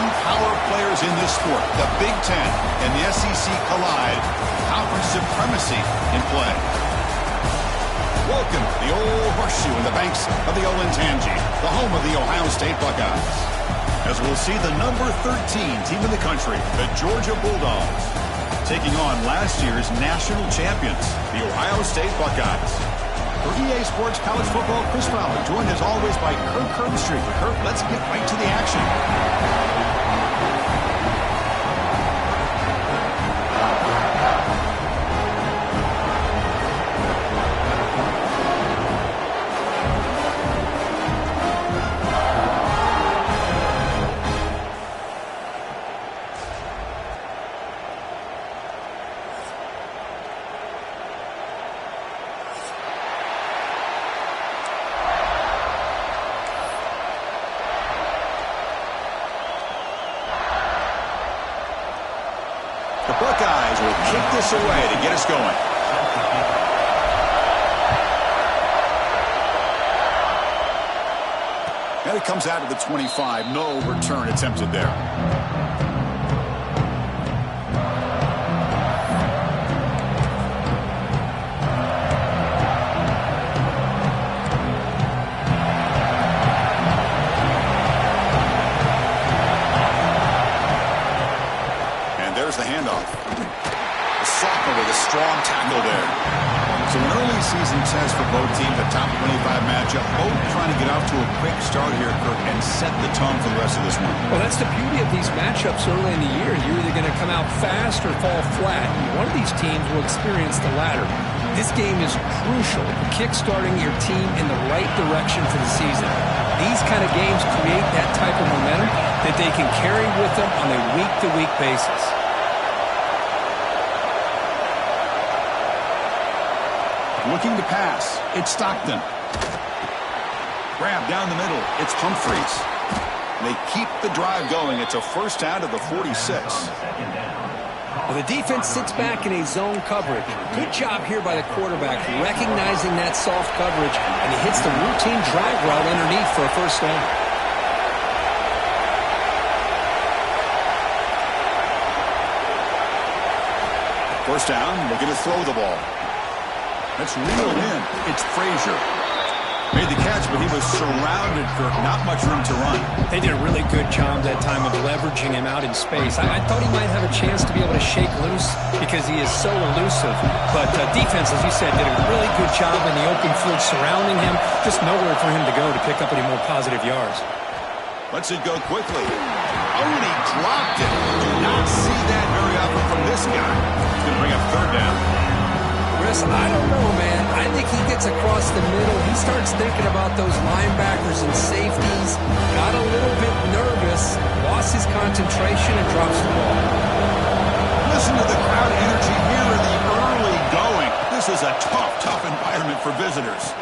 two power players in this sport. The Big Ten and the SEC collide. Conference supremacy in play. Welcome to the old horseshoe in the banks of the Olentangy, the home of the Ohio State Buckeyes. As we'll see the number 13 team in the country, the Georgia Bulldogs, taking on last year's national champions, the Ohio State Buckeyes. For EA Sports College Football, Chris Fowler, joined as always by Kirk Herbstreit. Kirk, let's get right to the action. The Buckeyes will kick this away to get us going. And it comes out to the 25. No return attempted there. The handoff. The sophomore with a strong tackle there. So an early season test for both teams, a top 25 matchup. Both trying to get off to a quick start here, Kirk, and set the tone for the rest of this one. Well, that's the beauty of these matchups early in the year. You're either going to come out fast or fall flat. And one of these teams will experience the latter. This game is crucial for kick-starting your team in the right direction for the season. These kind of games create that type of momentum that they can carry with them on a week-to-week basis. Looking to pass. It's Stockton. Grab down the middle. It's Humphreys. They keep the drive going. It's a first down to the 46. Well, the defense sits back in a zone coverage. Good job here by the quarterback, recognizing that soft coverage, and he hits the routine drag route underneath for a first down. First down, looking to throw the ball. That's reeled in. It's Frazier. Made the catch, but he was surrounded, Kirk. Not much room to run. They did a really good job that time of leveraging him out in space. I thought he might have a chance to be able to shake loose because he is so elusive. But defense, as you said, did a really good job in the open field surrounding him. Just nowhere for him to go to pick up any more positive yards. Lets it go quickly. Oh, and he dropped it. Do not see that very often from this guy. He's going to bring up third down. Chris, I don't know, man. I think he gets across the middle. He starts thinking about those linebackers and safeties. Got a little bit nervous. Lost his concentration and drops the ball. Listen to the crowd energy here in the early going. This is a tough environment for visitors.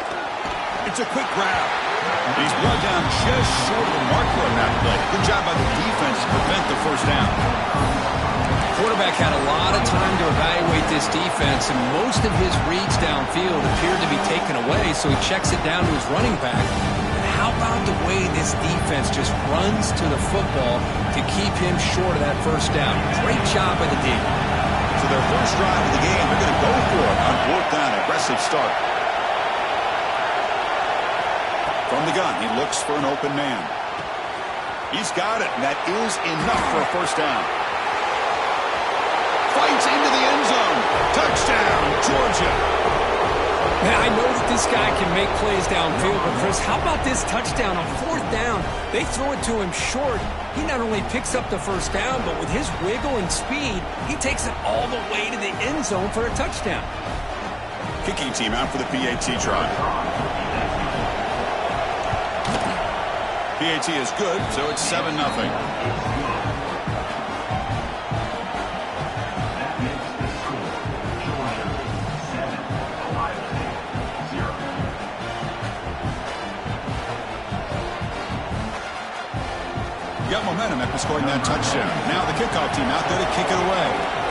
It's a quick grab. He's brought down just short of the marker on that play. Good job by the defense to prevent the first down. Quarterback had a lot of time to evaluate this defense, and most of his reads downfield appeared to be taken away, so he checks it down to his running back. And how about the way this defense just runs to the football to keep him short of that first down? Great job by the D. So their first drive of the game, they're going to go for it on fourth down. Aggressive start. From the gun, he looks for an open man. He's got it, and that is enough for a first down. Fights into the end zone. Touchdown, Georgia. Man, I know that this guy can make plays downfield, but Chris, how about this touchdown on fourth down? They throw it to him short. He not only picks up the first down, but with his wiggle and speed, he takes it all the way to the end zone for a touchdown. Kicking team out for the PAT try. PAT is good, so it's 7-0. Got momentum after scoring that touchdown. Now the kickoff team out there to kick it away.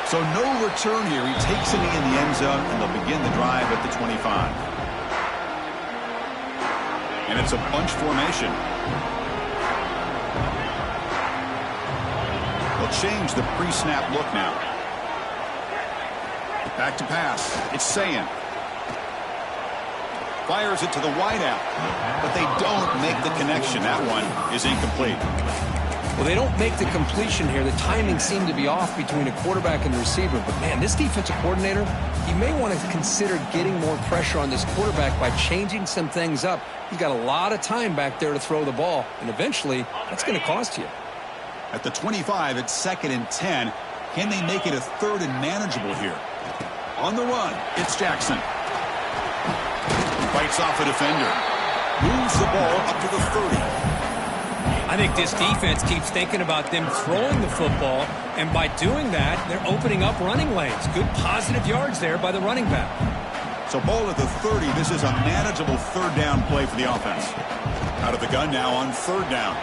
So no return here. He takes it in the end zone, and they'll begin the drive at the 25. And it's a bunch formation. They'll change the pre-snap look now. Back to pass. It's Sayin. Fires it to the wideout. But they don't make the connection. That one is incomplete. Well, they don't make the completion here. The timing seemed to be off between a quarterback and the receiver. But, man, this defensive coordinator, he may want to consider getting more pressure on this quarterback by changing some things up. He's got a lot of time back there to throw the ball. And eventually, that's going to cost you. At the 25, it's 2nd and 10. Can they make it a 3rd and manageable here? On the run, it's Jackson. Fights off a defender. Moves the ball up to the 30. I think this defense keeps thinking about them throwing the football, and by doing that, they're opening up running lanes. Good positive yards there by the running back. So ball at the 30. This is a manageable 3rd down play for the offense. Out of the gun now on 3rd down.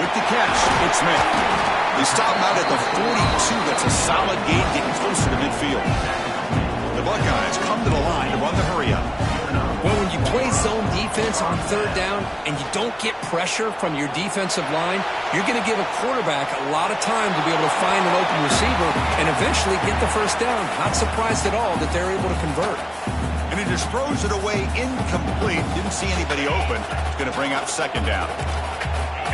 With the catch, it's Smith. They stop him out at the 42. That's a solid gain, getting closer to midfield. The Buckeyes come to the line to run the hurry-up. Well, when you play zone defense on 3rd down and you don't get pressure from your defensive line, you're going to give a quarterback a lot of time to be able to find an open receiver and eventually get the 1st down. Not surprised at all that they're able to convert. And he just throws it away incomplete. Didn't see anybody open. It's going to bring up 2nd down.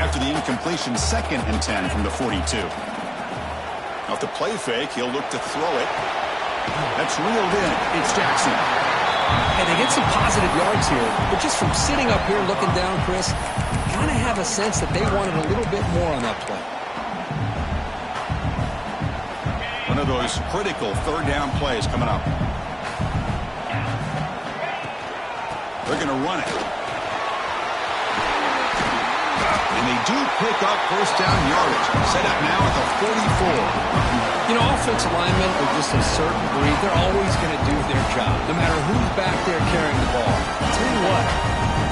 After the incompletion, 2nd and 10 from the 42. Off the play fake, he'll look to throw it. That's reeled in. It's Jackson. Hey, they get some positive yards here, but just from sitting up here looking down, Chris, kind of have a sense that they wanted a little bit more on that play. One of those critical 3rd down plays coming up. They're going to run it. And they do pick up 1st down yardage. Set up now at the 44. You know, offensive linemen are just a certain breed. They're always going to do their job, no matter who's back there carrying the ball. I'll tell you what,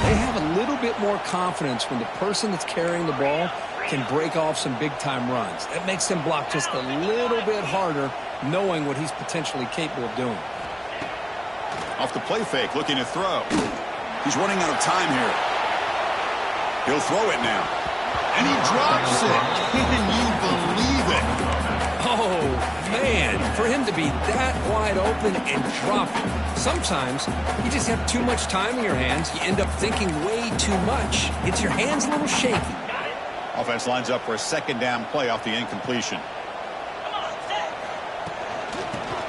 they have a little bit more confidence when the person that's carrying the ball can break off some big-time runs. That makes them block just a little bit harder, knowing what he's potentially capable of doing. Off the play fake, looking to throw. He's running out of time here. He'll throw it now. And he drops it. Can you believe it? Oh, man, for him to be that wide open and drop it. Sometimes you just have too much time in your hands. You end up thinking way too much. It's your hands a little shaky. Offense lines up for a 2nd down play off the incompletion.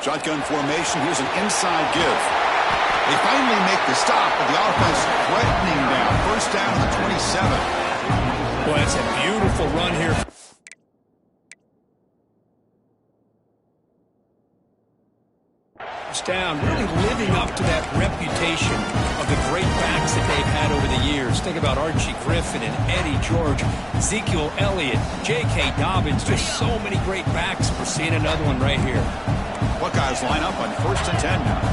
Shotgun formation. Here's an inside give. They finally make the stop, but the offense threatening now. 1st down to the 27. Boy, that's a beautiful run here. Down, really living up to that reputation of the great backs that they've had over the years. Think about Archie Griffin and Eddie George, Ezekiel Elliott, J.K. Dobbins, just so many great backs. We're seeing another one right here. Buckeyes line up on 1st and 10 now.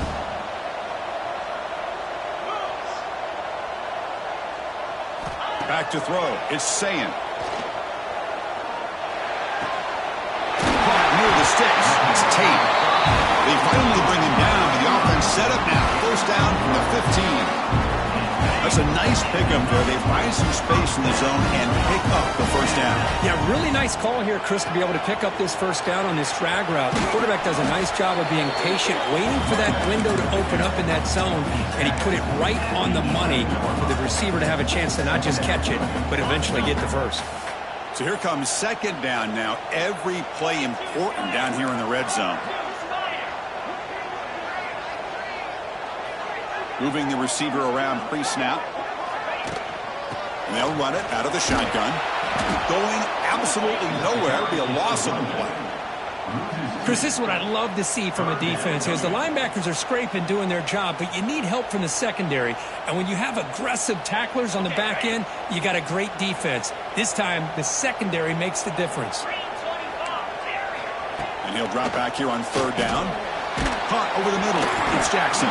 Back to throw. It's Sayin. Caught near the sticks. It's Tate. They finally bring him down, but the offense set up now. 1st down from the 15. That's a nice pickup there. They find some space in the zone and pick up the 1st down. Yeah, really nice call here, Chris, to be able to pick up this 1st down on this drag route. The quarterback does a nice job of being patient, waiting for that window to open up in that zone, and he put it right on the money for the receiver to have a chance to not just catch it, but eventually get the 1st. So here comes 2nd down now. Every play important down here in the red zone. Moving the receiver around pre-snap. And they'll run it out of the shotgun. Going absolutely nowhere. It'll be a loss of the play. Chris, this is what I love to see from a defense. Is the linebackers are scraping, doing their job, but you need help from the secondary. And when you have aggressive tacklers on the back end, you got a great defense. This time, the secondary makes the difference. And he'll drop back here on 3rd down. Caught over the middle. It's Jackson.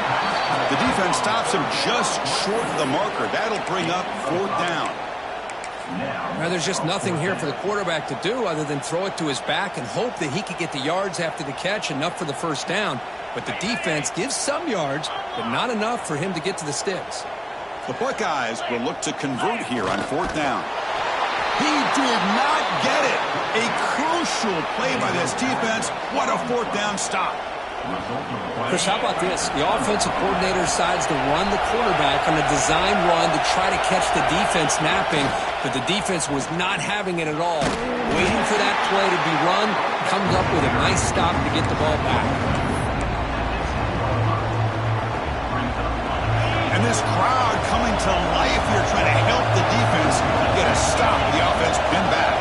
The defense stops him just short of the marker. That'll bring up 4th down. Now, there's just nothing here for the quarterback to do other than throw it to his back and hope that he could get the yards after the catch, enough for the 1st down. But the defense gives some yards, but not enough for him to get to the sticks. The Buckeyes will look to convert here on 4th down. He did not get it. A crucial play by this defense. What a 4th down stop. Chris, how about this? The offensive coordinator decides to run the quarterback on a design run to try to catch the defense napping, but the defense was not having it at all. Waiting for that play to be run, comes up with a nice stop to get the ball back. And this crowd coming to life here, trying to help the defense get a stop. The offense pinned back.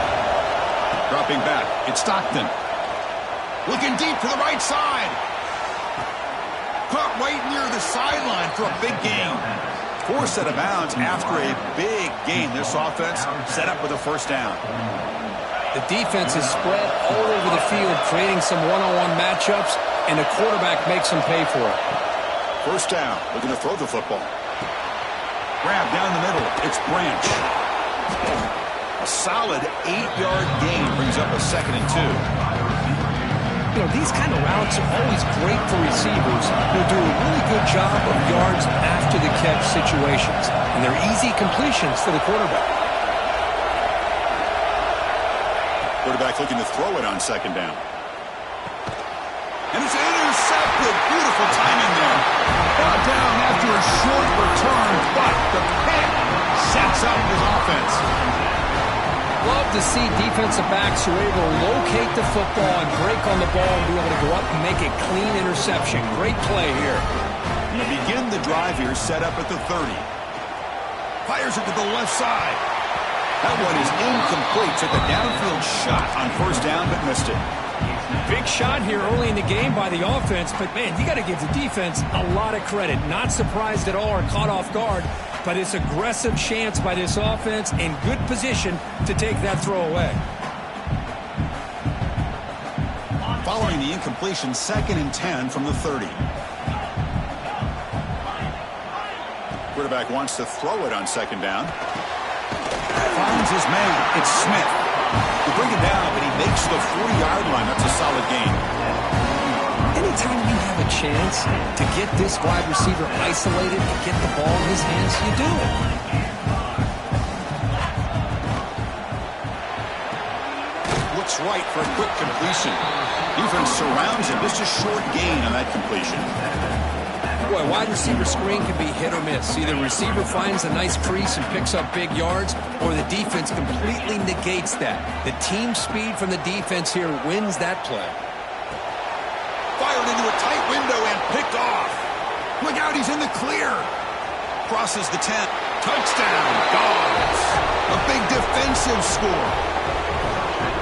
Dropping back, it's Stockton. Looking deep to the right side. Caught right near the sideline for a big gain. Forced out of bounds after a big gain. This offense set up with a 1st down. The defense is spread all over the field, creating some one-on-one matchups, and the quarterback makes them pay for it. 1st down. Looking to throw the football. Grab down the middle. It's Branch. A solid 8-yard gain brings up a 2nd and 2. You know, these kind of routes are always great for receivers who do a really good job of yards after the catch situations. And they're easy completions for the quarterback. Quarterback looking to throw it on 2nd down. And it's intercepted. Beautiful timing there. Brought down after a short return, but the pick sets up his offense. Love to see defensive backs who are able to locate the football and break on the ball and be able to go up and make a clean interception. Great play here. And to begin the drive here, set up at the 30. Fires it to the left side. That one is incomplete. Took a downfield shot on 1st down, but missed it. Big shot here early in the game by the offense, but man, you got to give the defense a lot of credit. Not surprised at all or caught off guard, but it's aggressive chance by this offense in good position to take that throw away. Following the incompletion, 2nd and 10 from the 30. Quarterback wants to throw it on 2nd down. Finds his man. It's Smith. They bring it down, but he makes the 40-yard line. That's a solid gain. Anytime you have a chance to get this wide receiver isolated and get the ball in his hands, you do it. Looks right for a quick completion. Defense surrounds him. Just a short gain on that completion. Boy, wide receiver screen can be hit or miss. Either receiver finds a nice crease and picks up big yards, or the defense completely negates that. The team speed from the defense here wins that play. Fired into a tight window and picked off. Look out, he's in the clear. Crosses the 10. Touchdown, Dogs. A big defensive score.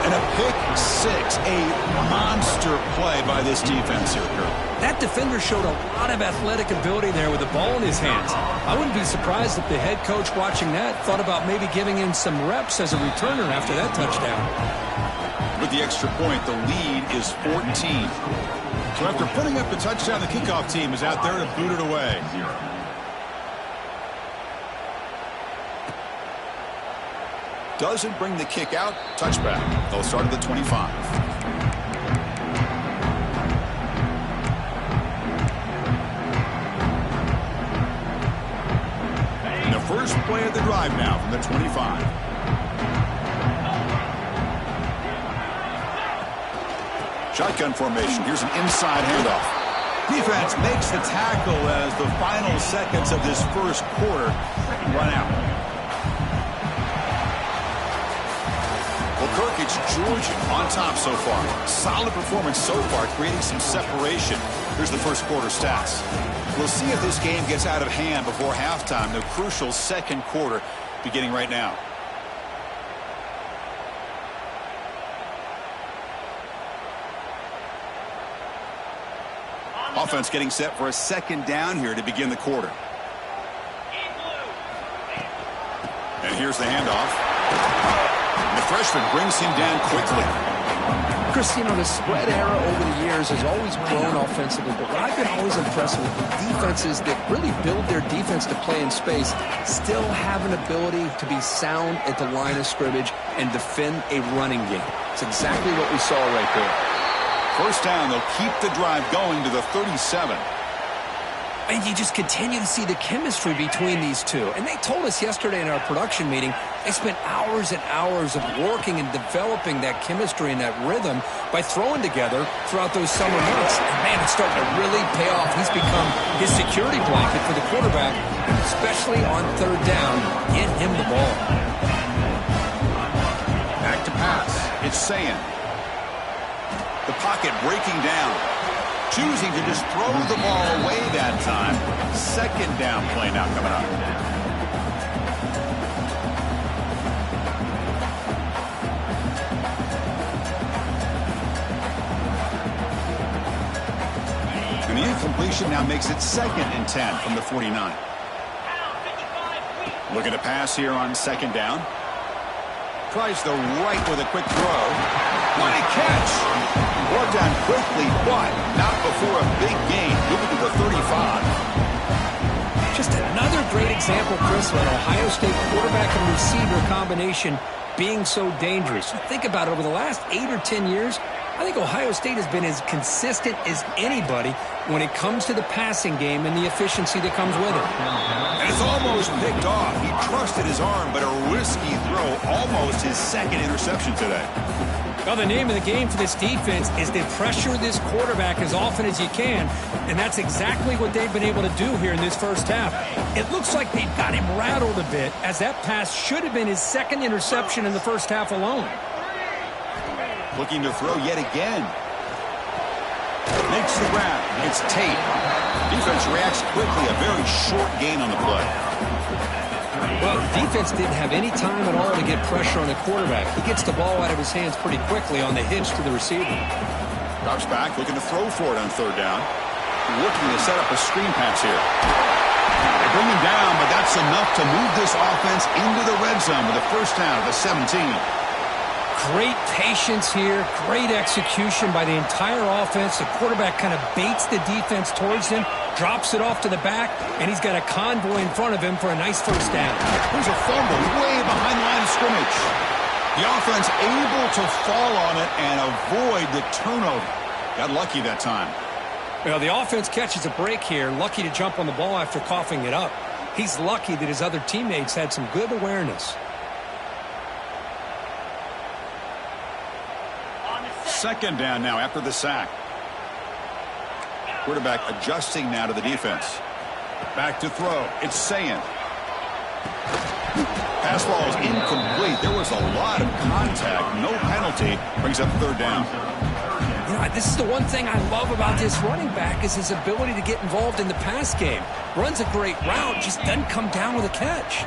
And a pick 6. A monster play by this defense here, Kurt. That defender showed a lot of athletic ability there with the ball in his hands. I wouldn't be surprised if the head coach watching that thought about maybe giving him some reps as a returner after that touchdown. With the extra point, the lead is 14. So after putting up the touchdown, the kickoff team is out there to boot it away. Doesn't bring the kick out. Touchback. They'll start at the 25. And the first play of the drive now from the 25. Shotgun formation. Here's an inside handoff. Defense makes the tackle as the final seconds of this first quarter run out. Well, Kirk, it's Georgia on top so far. Solid performance so far, creating some separation. Here's the first quarter stats. We'll see if this game gets out of hand before halftime. The crucial second quarter beginning right now. Offense getting set for a second down here to begin the quarter. And here's the handoff. And the freshman brings him down quickly. Chris, you know, the spread era over the years has always grown offensively, but what I've been always impressed with defenses that really build their defense to play in space still have an ability to be sound at the line of scrimmage and defend a running game. It's exactly what we saw right there. First down, they'll keep the drive going to the 37. And you just continue to see the chemistry between these two. And they told us yesterday in our production meeting, they spent hours and hours of working and developing that chemistry and that rhythm by throwing together throughout those summer months. And, man, it's starting to really pay off. He's become his security blanket for the quarterback, especially on third down. Get him the ball. Back to pass. It's Sayin. The pocket breaking down. Choosing to just throw the ball away that time. Second down play now coming up. And the incompletion now makes it 2nd and 10 from the 49. Looking to pass here on 2nd down. Tries the right with a quick throw. What a catch! Brought down quickly, but not before a big gain. Moving to the 35. Just another great example, Chris, of an Ohio State quarterback and receiver combination being so dangerous. Think about it, over the last 8 or 10 years, I think Ohio State has been as consistent as anybody when it comes to the passing game and the efficiency that comes with it. And it's almost picked off. He trusted his arm, but a risky throw. Almost his 2nd interception today. Well, the name of the game for this defense is to pressure this quarterback as often as you can, and that's exactly what they've been able to do here in this first half. It looks like they've got him rattled a bit, as that pass should have been his 2nd interception in the first half alone. Looking to throw yet again. Makes the grab. It's Tate. Defense reacts quickly. A very short gain on the play. Well, defense didn't have any time at all to get pressure on the quarterback. He gets the ball out of his hands pretty quickly on the hitch to the receiver. Drops back, looking to throw for it on 3rd down. Looking to set up a screen pass here. They bring him down, but that's enough to move this offense into the red zone with a first down at the 17. Great patience here, great execution by the entire offense. The quarterback kind of baits the defense towards him, drops it off to the back, and he's got a convoy in front of him for a nice first down. There's a fumble way behind the line of scrimmage. The offense able to fall on it and avoid the turnover. Got lucky that time. Well, the offense catches a break here, lucky to jump on the ball after coughing it up. He's lucky that his other teammates had some good awareness. 2nd down now after the sack. Quarterback adjusting now to the defense. Back to throw. It's Sayin. Pass ball is incomplete. There was a lot of contact. No penalty. Brings up 3rd down. You know, this is the one thing I love about this running back is his ability to get involved in the pass game. Runs a great route, just doesn't come down with a catch.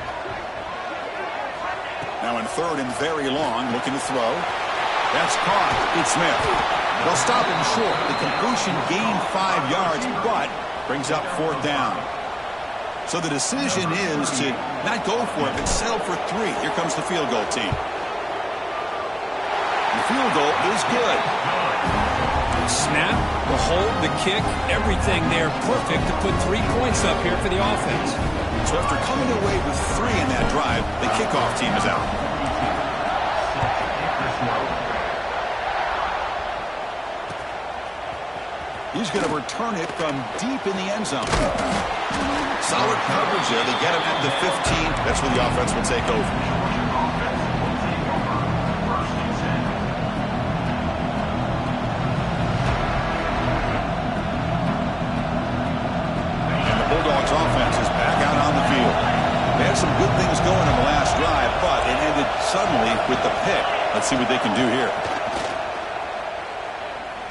Now in 3rd and very long, looking to throw. That's caught. It's Smith. They'll stop him short. The completion gained 5 yards, but brings up 4th down. So the decision is to not go for it, but settle for 3. Here comes the field goal team. The field goal is good. Snap, the hold, the kick, everything there perfect to put 3 points up here for the offense. So after coming away with 3 in that drive, the kickoff team is out. He's going to return it from deep in the end zone. Solid coverage there. They get him at the 15. That's where the offense will take over. And the Bulldogs offense is back out on the field. They had some good things going on the last drive, but it ended suddenly with the pick. Let's see what they can do here.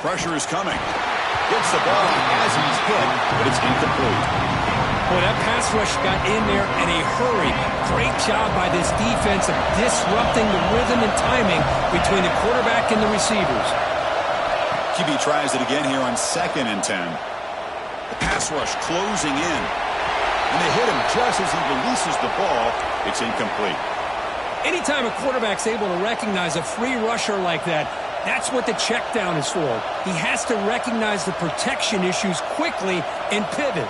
Pressure is coming. Gets the ball as he's hit, but it's incomplete. Boy, that pass rush got in there in a hurry. Great job by this defense of disrupting the rhythm and timing between the quarterback and the receivers. QB tries it again here on 2nd and 10. The pass rush closing in. And they hit him just as he releases the ball. It's incomplete. Anytime a quarterback's able to recognize a free rusher like that, that's what the check down is for. He has to recognize the protection issues quickly and pivot.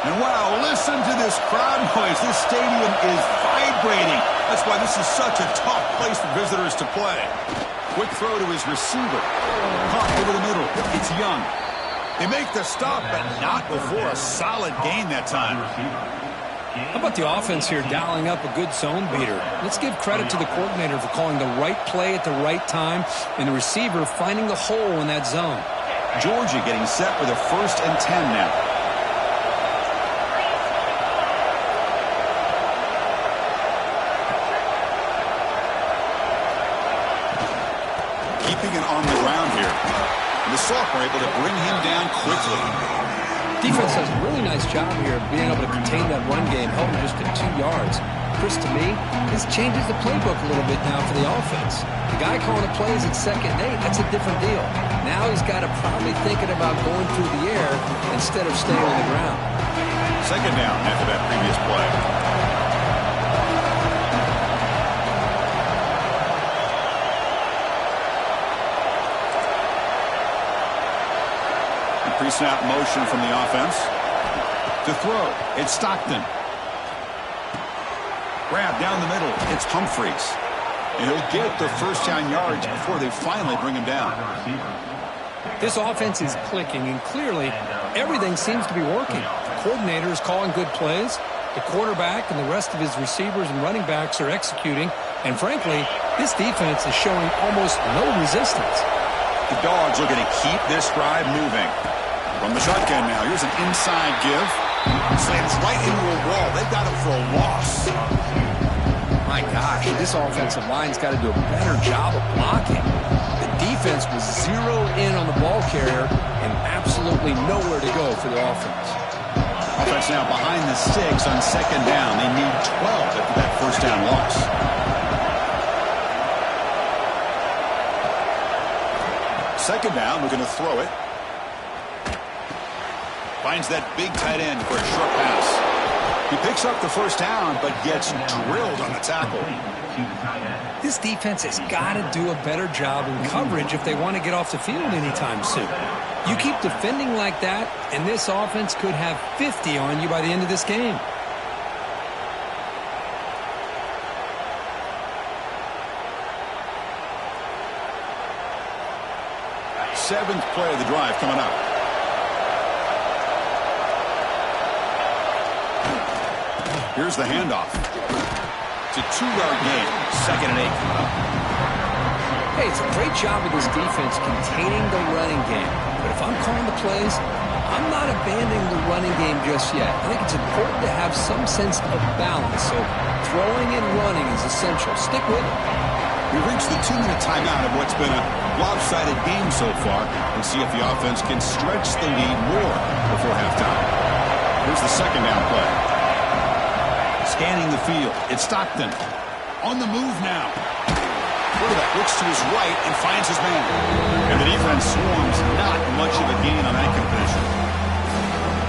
And wow, listen to this crowd noise. This stadium is vibrating. That's why this is such a tough place for visitors to play. Quick throw to his receiver. Caught over the middle. It's Young. They make the stop, but not before a solid gain that time. How about the offense here dialing up a good zone beater? Let's give credit to the coordinator for calling the right play at the right time and the receiver finding the hole in that zone. Georgia getting set for the 1st and 10 now. Keeping it on the ground here. And the sophomore able to bring him down quickly. Defense does a really nice job here of being able to contain that run game, held him just to 2 yards. Chris, to me, this changes the playbook a little bit now for the offense. The guy calling the plays at 2nd and 8, that's a different deal. Now he's got to probably thinking about going through the air instead of staying on the ground. 2nd down after that previous play. Pre-snap motion from the offense. To throw, it's Stockton. Grab down the middle, it's Humphreys. And he'll get the 1st down yards before they finally bring him down. This offense is clicking, and clearly everything seems to be working. The coordinator is calling good plays. The quarterback and the rest of his receivers and running backs are executing. And frankly, this defense is showing almost no resistance. The Dogs looking to keep this drive moving. From the shotgun now, here's an inside give. Slams right into a wall. They've got him for a loss. My gosh, this offensive line's got to do a better job of blocking. The defense was zeroed in on the ball carrier and absolutely nowhere to go for the offense. Offense now behind the 6 on 2nd down. They need 12 after that 1st down loss. Second down, we're going to throw it. Finds that big tight end for a short pass. He picks up the 1st down, but gets drilled on the tackle. This defense has got to do a better job in coverage if they want to get off the field anytime soon. You keep defending like that, and this offense could have 50 on you by the end of this game. Seventh play of the drive coming up. Here's the handoff. It's a 2-yard gain. 2nd and 8 coming up. Hey, it's a great job of this defense containing the running game. But if I'm calling the plays, I'm not abandoning the running game just yet. I think it's important to have some sense of balance. So throwing and running is essential. Stick with it. We reached the 2-minute timeout of what's been a lopsided game so far, and see if the offense can stretch the lead more before halftime. Here's the 2nd down play. Scanning the field, it's Stockton. On the move now. Quarterback looks to his right and finds his man. And the defense swarms, not much of a gain on that completion.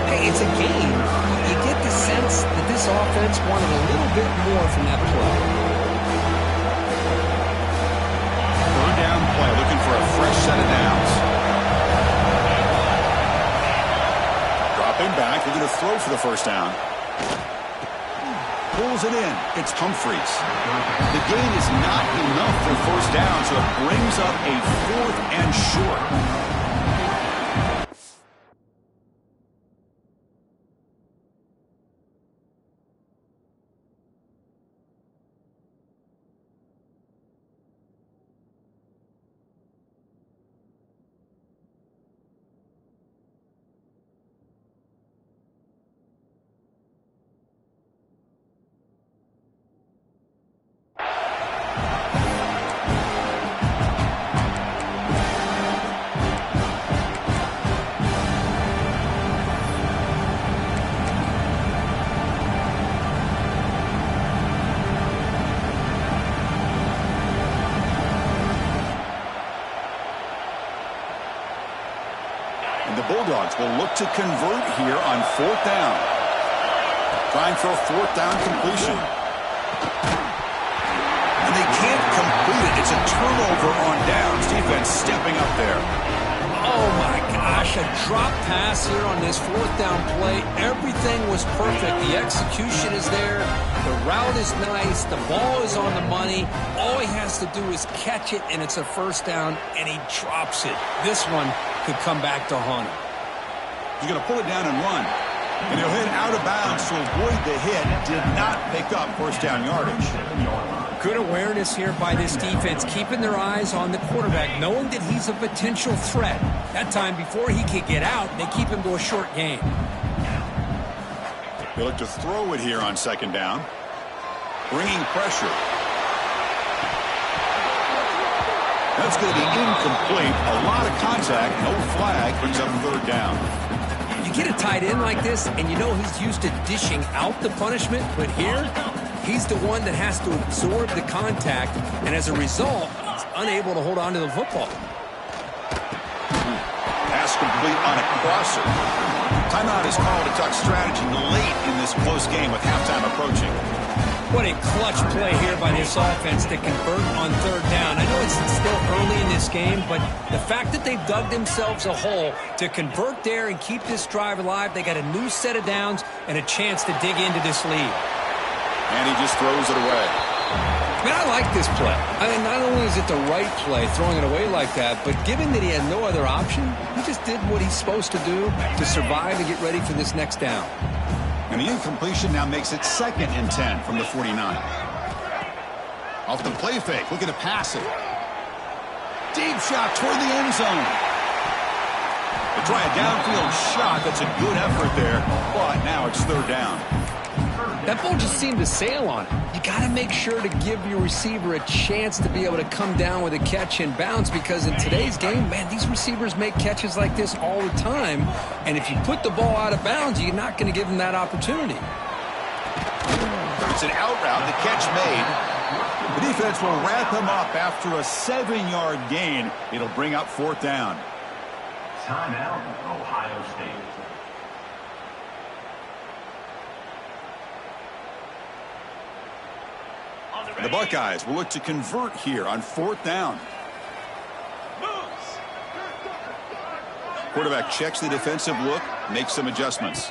Hey, it's a game. You get the sense that this offense wanted a little bit more from that play. 3rd down play, looking for a fresh set of downs. Dropping back, looking to throw for the 1st down. Pulls it in. It's Humphreys. The gain is not enough for 1st down, so it brings up a 4th and short. The Bulldogs will look to convert here on 4th down. Trying for a 4th down completion. And they can't complete it. It's a turnover on downs. Defense stepping up there. Oh, my gosh. A drop pass here on this 4th down play. Everything was perfect. The execution is there. The route is nice. The ball is on the money. All he has to do is catch it, and it's a 1st down, and he drops it. This one could come back to haunt him. He's going to pull it down and run. And he'll hit out of bounds to avoid the hit. Did not pick up first down yardage. Good awareness here by this defense, keeping their eyes on the quarterback, knowing that he's a potential threat. That time before he could get out, they keep him to a short gain. They look to throw it here on second down. Bringing pressure. That's going to be incomplete. A lot of contact, no flag, brings up third down. You get a tight end like this, and you know he's used to dishing out the punishment, but here, he's the one that has to absorb the contact, and as a result, he's unable to hold on to the football. Pass complete on a crosser. Timeout is called to talk strategy late in this close game with halftime approaching. What a clutch play here by this offense to convert on third down. I know it's still early in this game, but the fact that they've dug themselves a hole to convert there and keep this drive alive, they got a new set of downs and a chance to dig into this lead. And he just throws it away. Man, I like this play. I mean, not only is it the right play, throwing it away like that, but given that he had no other option, he just did what he's supposed to do to survive and get ready for this next down. And the incompletion now makes it 2nd and 10 from the 49. Off the play fake, looking to pass it. Deep shot toward the end zone. They try a downfield shot. That's a good effort there, but now it's third down. That ball just seemed to sail on it. You got to make sure to give your receiver a chance to be able to come down with a catch and bounce, because in today's game, man, these receivers make catches like this all the time. And if you put the ball out of bounds, you're not going to give them that opportunity. It's an out route, the catch made. The defense will wrap him up after a 7-yard gain. It'll bring up fourth down. Timeout, Ohio State. The Buckeyes will look to convert here on fourth down. Quarterback checks the defensive look, makes some adjustments.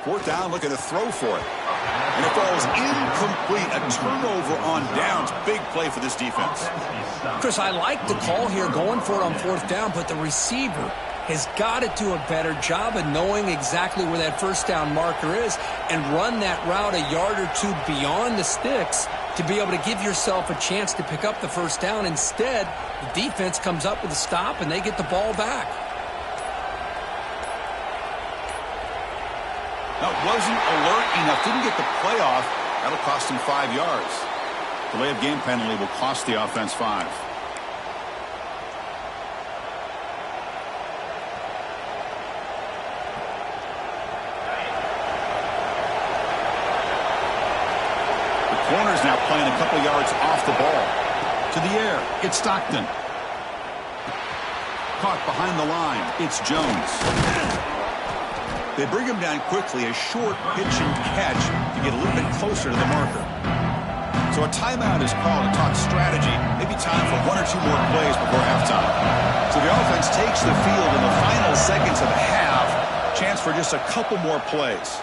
Fourth down, looking to throw for it. And it falls incomplete. A turnover on downs. Big play for this defense. Chris, I like the call here going for it on fourth down, but the receiver has got to do a better job of knowing exactly where that first down marker is and run that route a yard or two beyond the sticks to be able to give yourself a chance to pick up the first down. Instead, the defense comes up with a stop and they get the ball back. That wasn't alert enough. Didn't get the play off. That'll cost him 5 yards. Delay of game penalty will cost the offense 5. Corner's now playing a couple yards off the ball. To the air, it's Stockton. Caught behind the line, it's Jones. They bring him down quickly, a short pitch and catch to get a little bit closer to the marker. So a timeout is called to talk strategy. Maybe time for 1 or 2 more plays before halftime. So the offense takes the field in the final seconds of the half. Chance for just a couple more plays.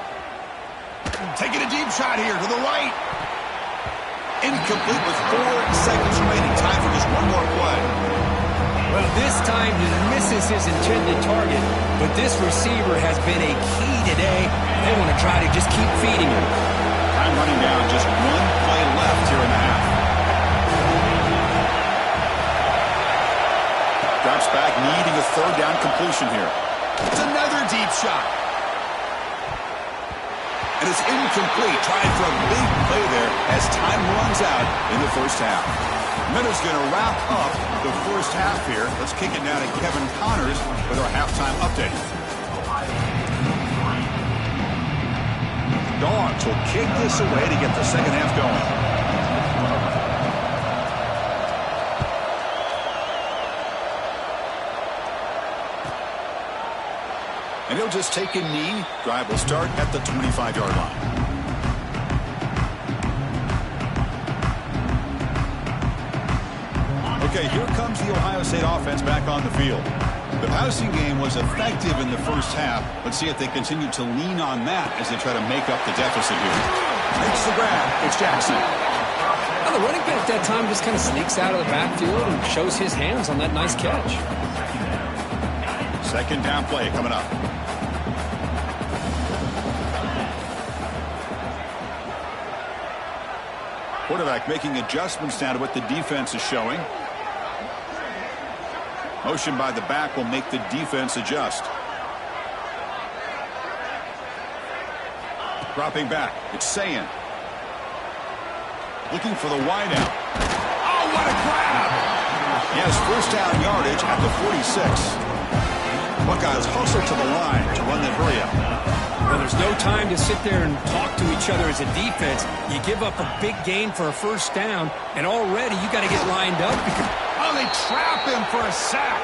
Taking a deep shot here to the right. Incomplete with 4 seconds remaining. Time for just 1 more play. Well, this time he misses his intended target, but this receiver has been a key today. They want to try to just keep feeding him. Time running down, just 1 play left here in the half. Drops back, needing a third down completion here. It's another deep shot. And it's incomplete. Trying for a big play there as time runs out in the first half. Minutes going to wrap up the first half here. Let's kick it down to Kevin Connors with our halftime update. Dogs will kick this away to get the second half going. And he'll just take a knee. Drive will start at the 25-yard line. Okay, here comes the Ohio State offense back on the field. The passing game was effective in the first half. Let's see if they continue to lean on that as they try to make up the deficit here. Makes the grab. It's Jackson. Well, the running back that time just kind of sneaks out of the backfield and shows his hands on that nice catch. Second down play coming up. Quarterback making adjustments now to what the defense is showing. Motion by the back will make the defense adjust. Dropping back. It's Sayin. Looking for the wideout. Oh, what a grab! He has first down yardage at the 46. Buckeyes hustle to the line to run the hurry up. Well, there's no time to sit there and talk to each other as a defense. You give up a big gain for a first down, and already you got to get lined up. Oh, they trap him for a sack.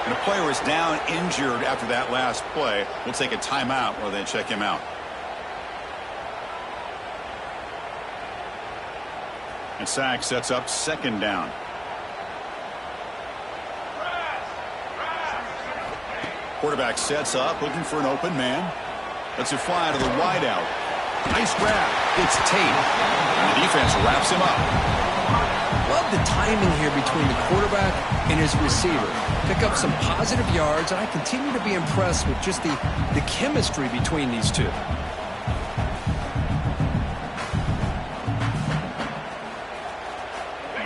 And the player is down injured after that last play. We'll take a timeout while they check him out. And sack sets up second down. Quarterback sets up, looking for an open man. Lets it fly to the wideout. Nice grab. It's Tate. And the defense wraps him up. Love the timing here between the quarterback and his receiver. Pick up some positive yards, and I continue to be impressed with just the chemistry between these two.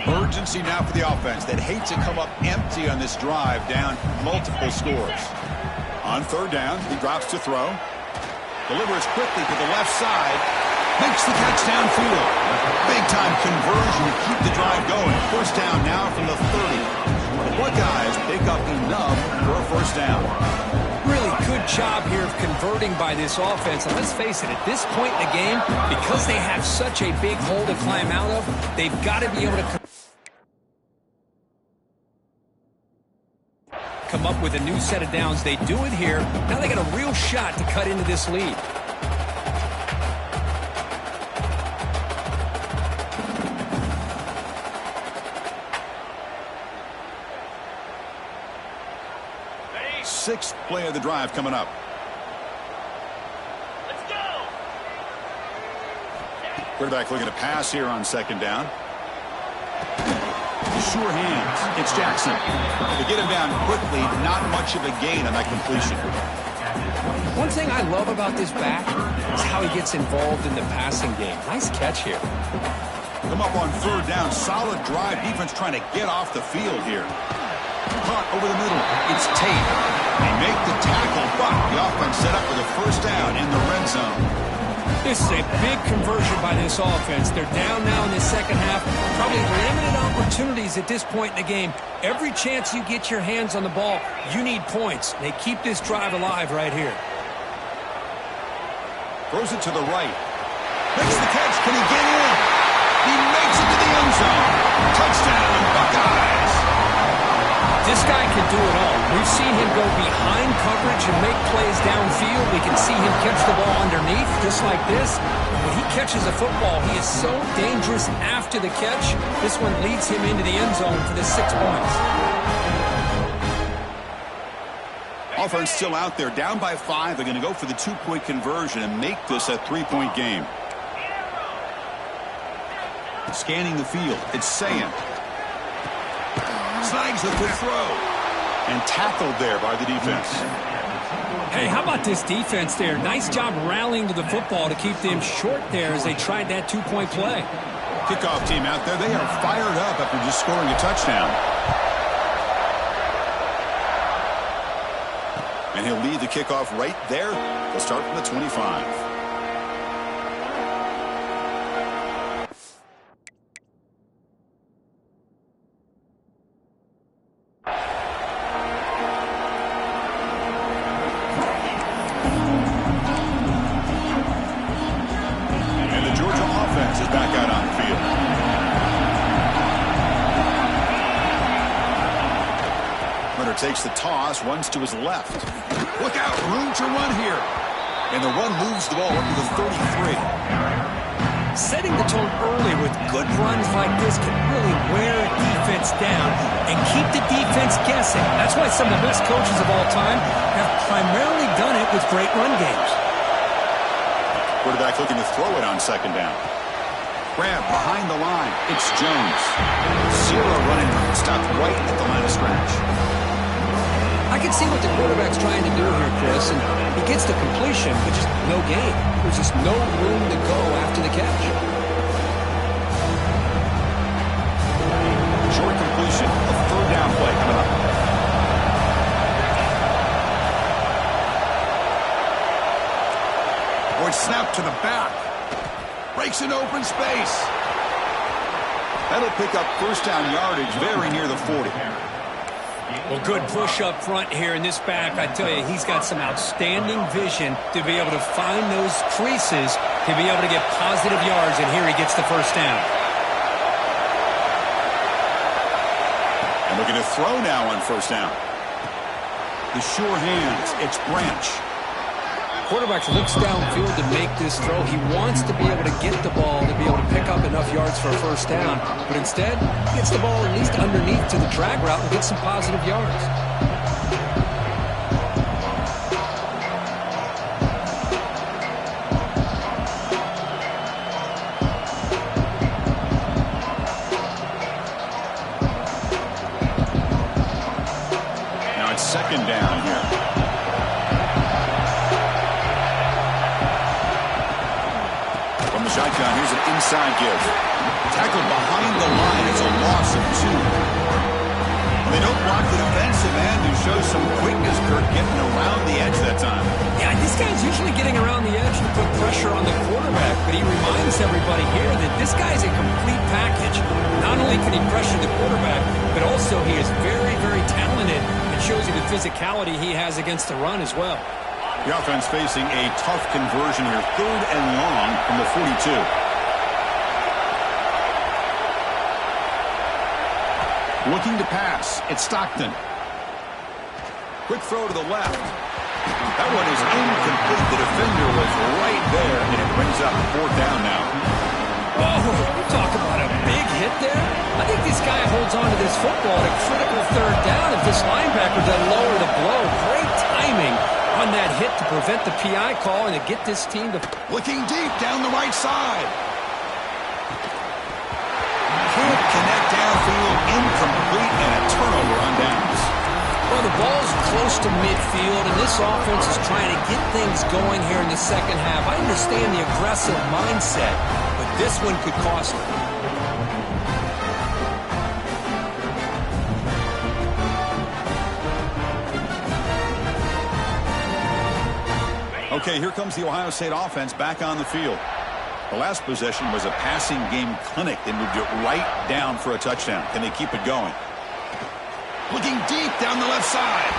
Urgency now for the offense that hates to come up empty on this drive, down multiple scores. On third down, he drops to throw. Delivers quickly to the left side. Makes the catch downfield. Big-time conversion to keep the drive going. First down now from the 30. The Buckeyes pick up enough for a first down. Really good job here of converting by this offense. And let's face it, at this point in the game, because they have such a big hole to climb out of, they've got to be able to come up with a new set of downs. They do it here. Now they got a real shot to cut into this lead. Sixth play of the drive coming up. Let's go! Quarterback looking to pass here on second down. Sure hands. It's Jackson. They get him down quickly. Not much of a gain on that completion. One thing I love about this back is how he gets involved in the passing game. Nice catch here. Come up on third down. Solid drive. Defense trying to get off the field here. Caught over the middle. It's Tate. They make the tackle, but the offense set up for the first down in the red zone. This is a big conversion by this offense. They're down now in the second half. Probably limited opportunities at this point in the game. Every chance you get your hands on the ball, you need points. They keep this drive alive right here. Throws it to the right. Makes the catch. Can he get in? He makes it to the end zone. Touchdown, Buckeyes. This guy can do it all. We've seen him go behind coverage and make plays downfield. We can see him catch the ball underneath, just like this. When he catches a football, he is so dangerous after the catch. This one leads him into the end zone for the 6 points. Offense still out there, down by 5. They're going to go for the 2-point conversion and make this a 3-point game. Scanning the field, it's Sayin. Snags the good throw. And tackled there by the defense. Hey, how about this defense there? Nice job rallying to the football to keep them short there as they tried that 2-point play. Kickoff team out there, they are fired up after just scoring a touchdown. And he'll lead the kickoff right there. They'll start from the 25. Takes the toss, runs to his left. Look out, room to run here. And the run moves the ball up to the 33. Setting the tone early with good runs like this can really wear a defense down and keep the defense guessing. That's why some of the best coaches of all time have primarily done it with great run games. Quarterback looking to throw it on second down. Grab behind the line. It's Jones. Zero running room. Stopped right at the line of scrimmage. I can see what the quarterback's trying to do here, Chris, and he gets the completion, but just no gain. There's just no room to go after the catch. to the back. Breaks an open space. That'll pick up first down yardage very near the 40. Well, good push up front here in this back. I tell you, he's got some outstanding vision to be able to find those creases to be able to get positive yards, and here he gets the first down. And looking to throw now on first down. The sure hands. It's Branch. Quarterback looks downfield to make this throw. He wants to be able to get the ball to be able to pick up enough yards for a first down. But instead, he gets the ball at least underneath to the drag route and gets some positive yards. Now it's second down here. Shotgun, here's an inside give. Tackled behind the line. It's a loss of 2. They don't block the defensive end, who shows some quickness, Kirk, getting around the edge that time. Yeah, this guy's usually getting around the edge to put pressure on the quarterback, but he reminds everybody here that this guy's a complete package. Not only can he pressure the quarterback, but also he is very, very talented and shows you the physicality he has against the run as well. The offense facing a tough conversion here. 3rd and long from the 42. Looking to pass. It's Stockton. Quick throw to the left. That one is incomplete. The defender was right there, and it brings up 4th down now. Oh, you talk about a big hit there. I think this guy holds on to this football at a critical 3rd down if this linebacker doesn't lower the blow. Great timing on that hit to prevent the PI call and to get this team to... Looking deep down the right side. Can't connect downfield. Incomplete, and a turnover on downs. Well, the ball's close to midfield, and this offense is trying to get things going here in the second half. I understand the aggressive mindset, but this one could cost them. Okay, here comes the Ohio State offense back on the field. The last possession was a passing game clinic. They moved it right down for a touchdown. Can they keep it going? Looking deep down the left side.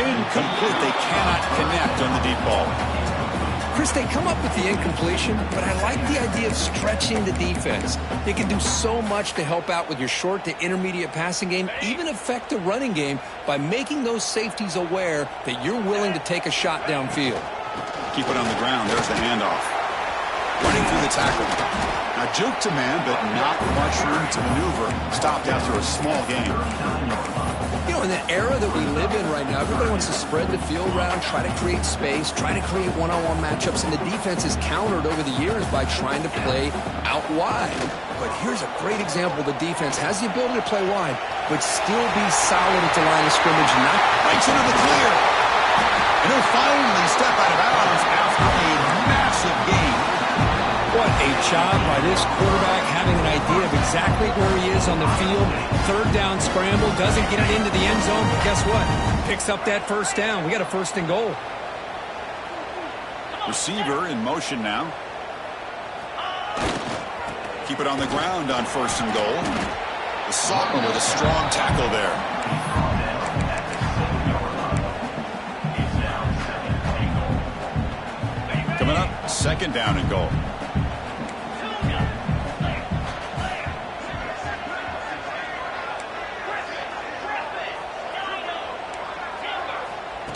Incomplete. They cannot connect on the deep ball. Chris, they come up with the incompletion, but I like the idea of stretching the defense. They can do so much to help out with your short to intermediate passing game, even affect the running game by making those safeties aware that you're willing to take a shot downfield. Keep it on the ground. There's the handoff. Running through the tackle. Now juke to man, but not much room to maneuver. Stopped after a small gain. You know, in the era that we live in right now, everybody wants to spread the field around, try to create space, try to create one-on-one matchups, and the defense is countered over the years by trying to play out wide. But here's a great example. The defense has the ability to play wide, but still be solid at the line of scrimmage. Not breaks into the clear. And he'll finally step out of bounds after a massive gain. What a job by this quarterback, having an idea of exactly where he is on the field. 3rd down scramble, doesn't get it into the end zone, but guess what? Picks up that first down. We got a 1st and goal. Receiver in motion now. Keep it on the ground on 1st and goal. The sophomore with a strong tackle there. Coming up, 2nd down and goal.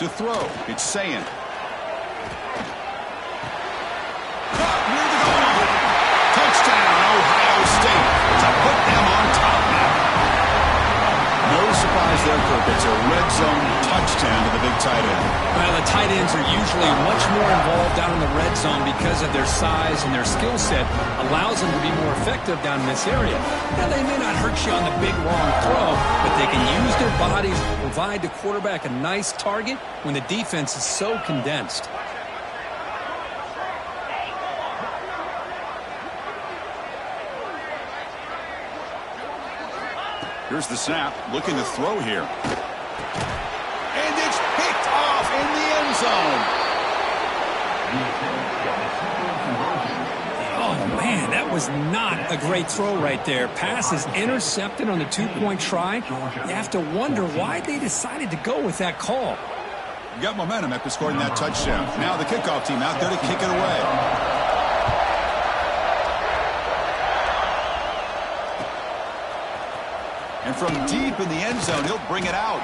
To throw, it's Sayin. Caught near the goal. Touchdown, Ohio State, to put them on top now. No surprise there, Kirk. It's a red zone touchdown to the big tight end. Well, the tight ends are usually much more involved down in the red zone because of their size and their skill set allows them to be more effective down in this area. Now, they may not hurt you on the big, long throw, but they can use their bodies to provide the quarterback a nice target when the defense is so condensed. Here's the snap, looking to throw here. And it's picked off in the end zone. was not a great throw right there. Pass is intercepted on the two-point try. You have to wonder why they decided to go with that call. You got momentum after scoring that touchdown. Now the kickoff team out there to kick it away. And from deep in the end zone, he'll bring it out.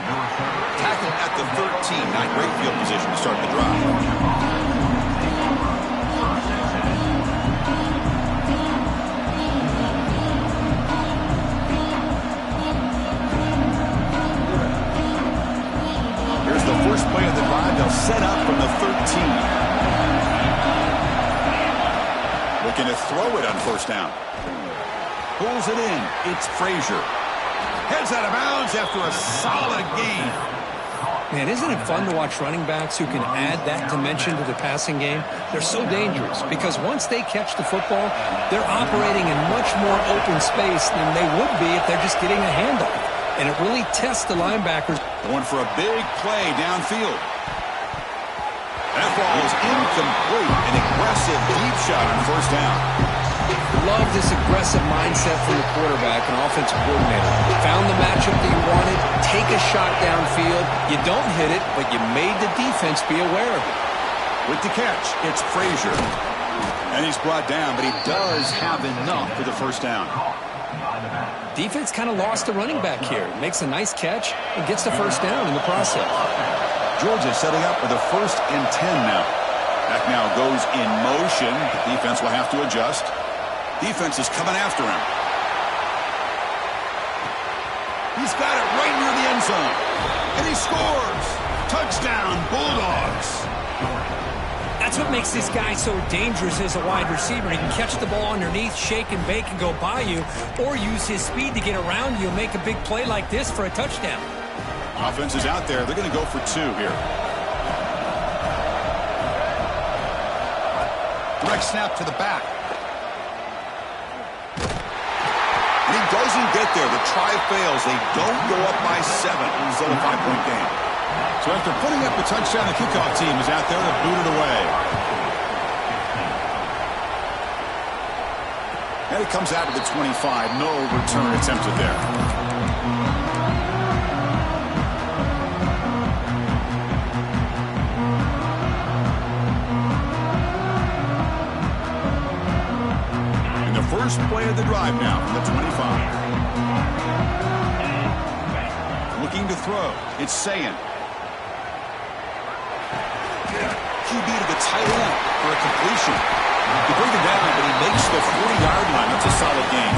Tackle at the 13. Not great field position to start the drive. The first play of the drive, they'll set up from the 13. Looking to throw it on first down. Pulls it in. It's Frazier. Heads out of bounds after a solid gain. Man, isn't it fun to watch running backs who can add that dimension to the passing game? They're so dangerous because once they catch the football, they're operating in much more open space than they would be if they're just getting a handoff. And it really tests the linebackers. Going for a big play downfield. That ball is incomplete. An aggressive deep shot on first down. Love this aggressive mindset from the quarterback and offensive coordinator. Found the matchup that you wanted. Take a shot downfield. You don't hit it, but you made the defense be aware of it. With the catch, it's Frazier. And he's brought down, but he does have enough for the first down. Defense kind of lost the running back here. Makes a nice catch and gets the first down in the process. Georgia setting up for the 1st and 10 now. Back now goes in motion. Defense will have to adjust. Defense is coming after him. He's got it right near the end zone. And he scores. Touchdown, Bulldogs. That's what makes this guy so dangerous as a wide receiver. He can catch the ball underneath, shake and bake, and go by you, or use his speed to get around you and make a big play like this for a touchdown. Offense is out there. They're going to go for 2 here. Direct snap to the back. And he doesn't get there. The try fails. They don't go up by 7. It's still a 5-point game. So after putting up the touchdown, the kickoff team is out there to boot it away. And it comes out to the 25. No return attempted there. And the first play of the drive now from the 25. Looking to throw. It's Sayin. QB to the tight end for a completion. You bring it down, but he makes the 40-yard line. That's a solid gain.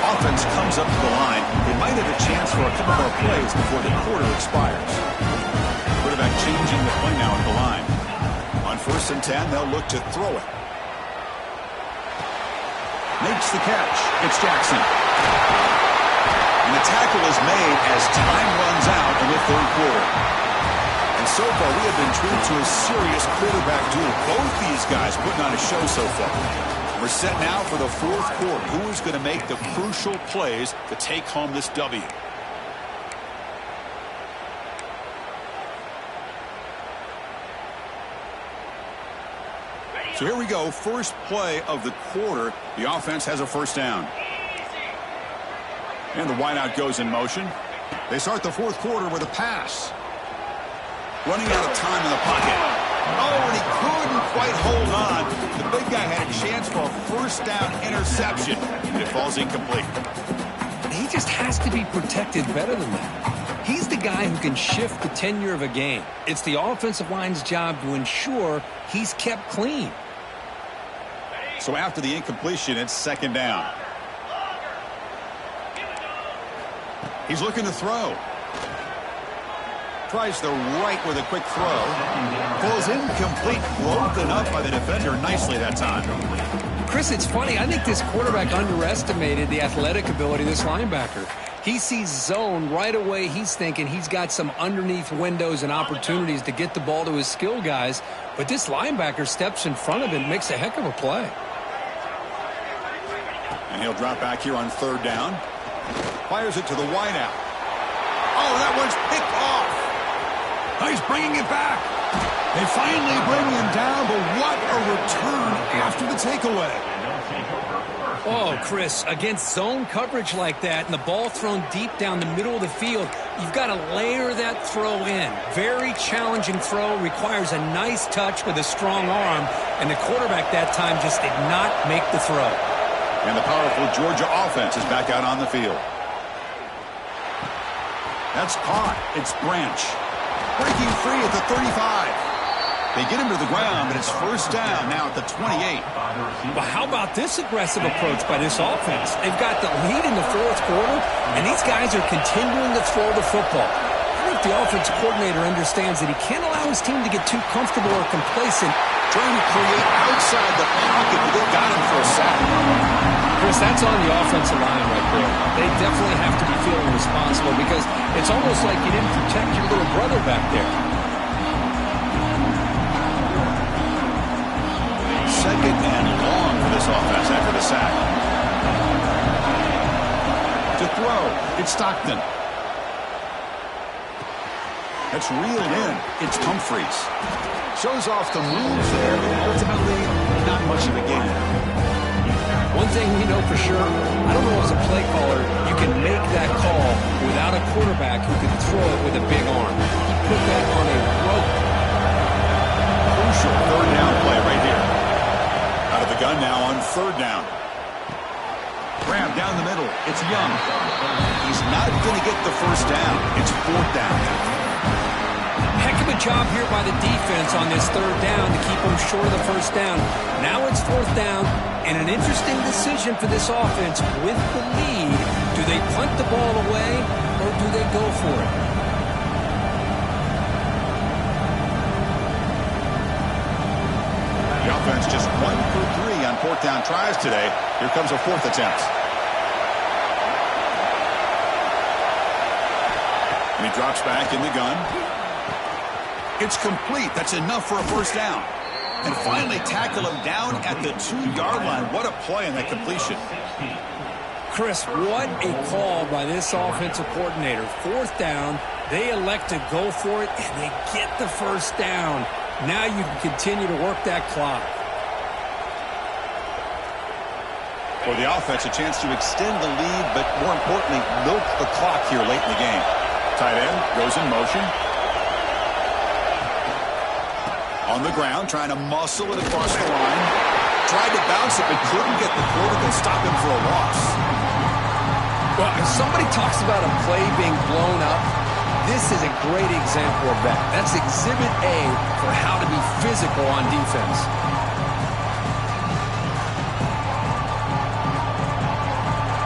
Offense comes up to the line. They might have a chance for a couple more plays before the quarter expires. Quarterback changing the play now at the line. On 1st and 10, they'll look to throw it. Makes the catch. It's Jackson. And the tackle is made as time runs out in the 3rd quarter. And so far, we have been treated to a serious quarterback duel. Both these guys putting on a show so far. We're set now for the 4th quarter. Who is going to make the crucial plays to take home this W? So here we go. First play of the quarter. The offense has a first down. And the wideout goes in motion. They start the 4th quarter with a pass. Running out of time in the pocket. Oh, and he couldn't quite hold on. The big guy had a chance for a first down interception, and it falls incomplete. He just has to be protected better than that. He's the guy who can shift the tenure of a game. It's the offensive line's job to ensure he's kept clean. So after the incompletion, it's 2nd down. He's looking to throw. Tries the right with a quick throw. Falls incomplete. Broken up by the defender nicely that time. Chris, it's funny. I think this quarterback underestimated the athletic ability of this linebacker. He sees zone right away. He's thinking he's got some underneath windows and opportunities to get the ball to his skill guys. But this linebacker steps in front of him and makes a heck of a play. And he'll drop back here on 3rd down. Fires it to the wideout. Oh, that one's picked off. He's bringing it back. They finally bring him down, but what a return after the takeaway. Oh, Chris, against zone coverage like that and the ball thrown deep down the middle of the field, you've got to layer that throw in. Very challenging throw, requires a nice touch with a strong arm, and the quarterback that time just did not make the throw. And the powerful Georgia offense is back out on the field. That's caught. It's Branch. Breaking free at the 35. They get him to the ground, but it's first down now at the 28. Well, how about this aggressive approach by this offense? They've got the lead in the fourth quarter, and these guys are continuing to throw the football. I think the offensive coordinator understands that he can't allow his team to get too comfortable or complacent. Trying to create outside the pocket, but they got him for a sack. Chris, that's on the offensive line right there. They definitely have to be feeling responsible because it's almost like you didn't protect your little brother back there. Second and long for this offense after the sack. To throw, it's Stockton. That's reeled in. It's Humphreys. Shows off the moves there, but ultimately not much of a gain. One thing we know for sure, I don't know as a play caller, you can make that call without a quarterback who can throw it with a big arm. He put that on a rope. Crucial third down play right here. Out of the gun now on third down. Graham down the middle. It's Young. He's not going to get the first down. It's fourth down. Heck of a job here by the defense on this third down to keep them short of the first down. Now it's fourth down, and an interesting decision for this offense with the lead. Do they punt the ball away, or do they go for it? The offense just 1 for 3 on fourth down tries today. Here comes a fourth attempt. And he drops back in the gun. It's complete. That's enough for a first down. And finally tackle him down at the 2-yard line. What a play in that completion. Chris, what a call by this offensive coordinator. Fourth down, they elect to go for it, and they get the first down. Now you can continue to work that clock. For the offense, a chance to extend the lead, but more importantly, milk the clock here late in the game. Tight end goes in motion. On the ground, trying to muscle it across the line. Tried to bounce it, but couldn't get the quarterback to stop him for a loss. Well, if somebody talks about a play being blown up, this is a great example of that. That's Exhibit A for how to be physical on defense.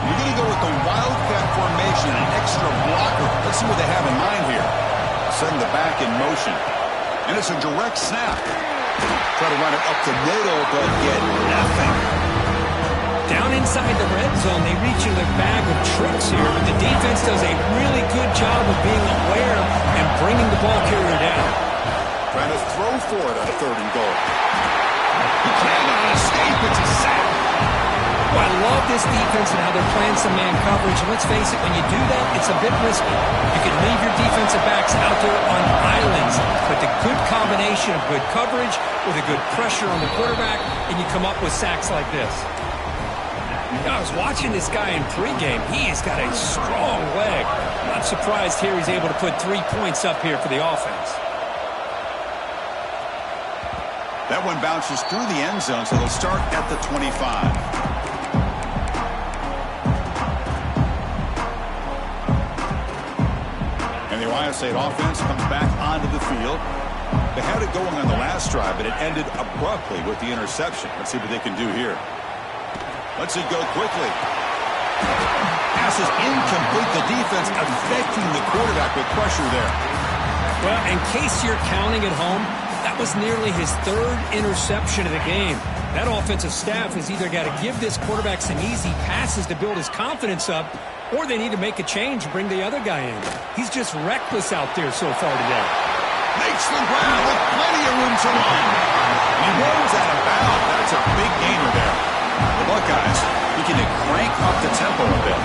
You're going to go with the Wildcat formation, an extra blocker. Let's see what they have in mind here. Setting the back in motion. And it's a direct snap. Try to run it up the middle, but get nothing. Down inside the red zone, they reach in their bag of tricks here, but the defense does a really good job of being aware and bringing the ball carrier down. Trying to throw for it on third and goal. He cannot escape. It's a sack. Well, I love this defense and how they're playing some man coverage. And let's face it, when you do that, it's a bit risky. You can leave your defensive backs out there on islands, but the good combination of good coverage with a good pressure on the quarterback, and you come up with sacks like this. I was watching this guy in pregame. He has got a strong leg. Not surprised here he's able to put 3 points up here for the offense. That one bounces through the end zone, so they'll start at the 25. And the Ohio State offense comes back onto the field. They had it going on the last drive, but it ended abruptly with the interception. Let's see what they can do here. Lets it go quickly. Pass is incomplete. The defense affecting the quarterback with pressure there. Well, in case you're counting at home, that was nearly his third interception of the game. That offensive staff has either got to give this quarterback some easy passes to build his confidence up, or they need to make a change and bring the other guy in. He's just reckless out there so far today. Makes the ground with plenty of room to run. He rolls out of bounds. That's a big gainer there. The Buckeyes, he can crank up the tempo a bit.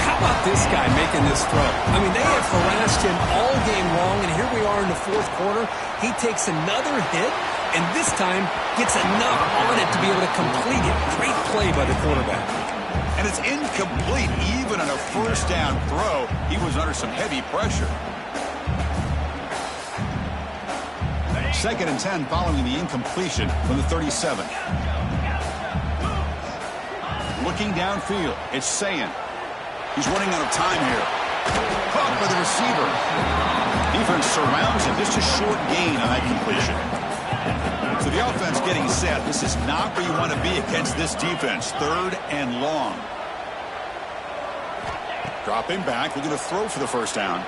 How about this guy making this throw? I mean, they have harassed him all game long, and here we are in the fourth quarter. He takes another hit, and this time gets enough on it to be able to complete it. Great play by the quarterback. And it's incomplete. Even on a first down throw, he was under some heavy pressure. 2nd and 10 following the incompletion from the 37. Looking downfield, it's Sayin. He's running out of time here. Caught by the receiver. Defense surrounds him. Just a short gain on that completion. So the offense getting set. This is not where you want to be against this defense. 3rd and long. Dropping back. We're going to throw for the first down.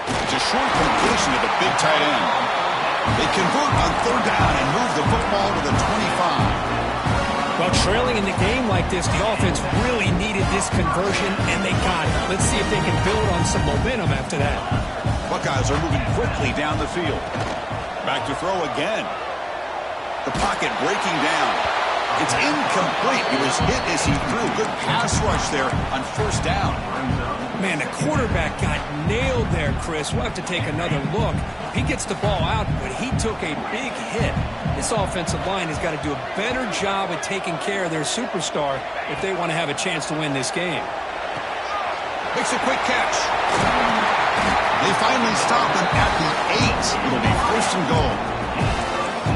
It's a short completion to the big tight end. They convert on 3rd down and move the football to the 25. Well, trailing in the game like this, the offense really needed this conversion, and they got it. Let's see if they can build on some momentum after that. Buckeyes are moving quickly down the field. Back to throw again. The pocket breaking down. It's incomplete. He was hit as he threw. Good pass rush there on 1st down. Man, the quarterback got nailed there, Chris. We'll have to take another look. He gets the ball out, but he took a big hit. This offensive line has got to do a better job at taking care of their superstar if they want to have a chance to win this game. Makes a quick catch. They finally stop him at the 8. It'll be 1st and goal.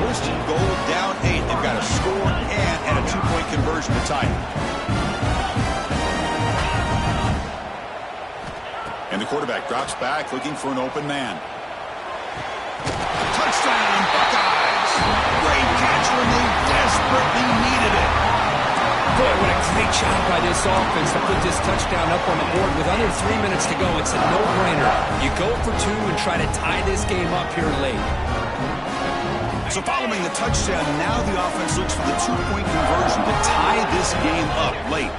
1st and goal, down 8. They've got a score and a 2-point conversion to tie it. And the quarterback drops back, looking for an open man. Touchdown, Buckeyes! Great catch when they desperately needed it. Boy, what a great job by this offense to put this touchdown up on the board. With under 3 minutes to go, it's a no-brainer. You go for 2 and try to tie this game up here late. So following the touchdown, now the offense looks for the 2-point conversion to tie this game up late.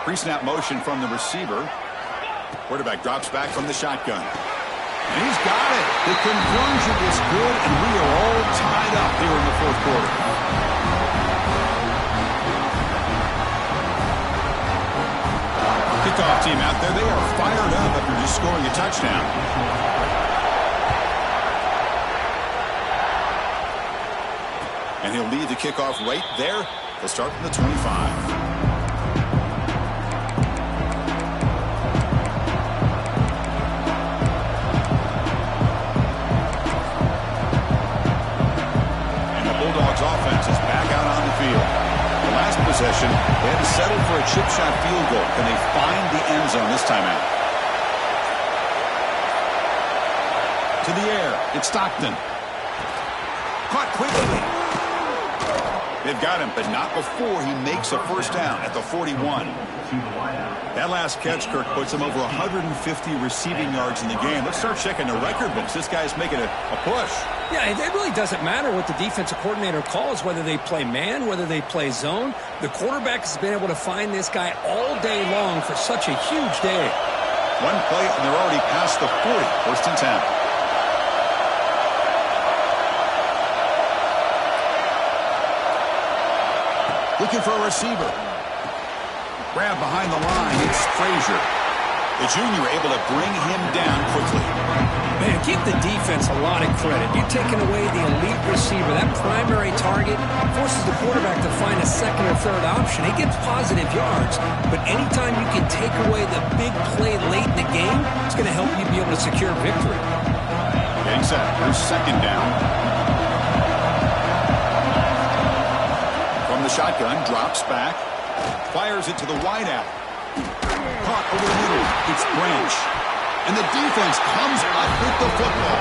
Pre-snap motion from the receiver. Quarterback drops back from the shotgun. And he's got it. The conversion is good, and we are all tied up here in the 4th quarter. Kickoff team out there. They are fired up after just scoring a touchdown. And he'll lead the kickoff right there. They'll start from the 25. Offense is back out on the field. The last possession, they had to settle for a chip shot field goal. Can they find the end zone this time out? To the air. It's Stockton. Caught quickly. They've got him, but not before he makes a 1st down at the 41. That last catch, Kirk, puts him over 150 receiving yards in the game. Let's start checking the record books. This guy's making a push. Yeah, it really doesn't matter what the defensive coordinator calls, whether they play man, whether they play zone. The quarterback has been able to find this guy all day long for such a huge day. One play, and they're already past the 40. 1st and 10. Looking for a receiver. Grab behind the line. It's Frazier. The junior able to bring him down quickly. Man, give the defense a lot of credit. You're taking away the elite receiver. That primary target forces the quarterback to find a 2nd or 3rd option. He gets positive yards, but anytime you can take away the big play late in the game, it's going to help you be able to secure victory. Getting set. Here's 2nd down. From the shotgun, drops back. Fires it to the wideout. Caught over the middle. It's Branch. And the defense comes up with the football.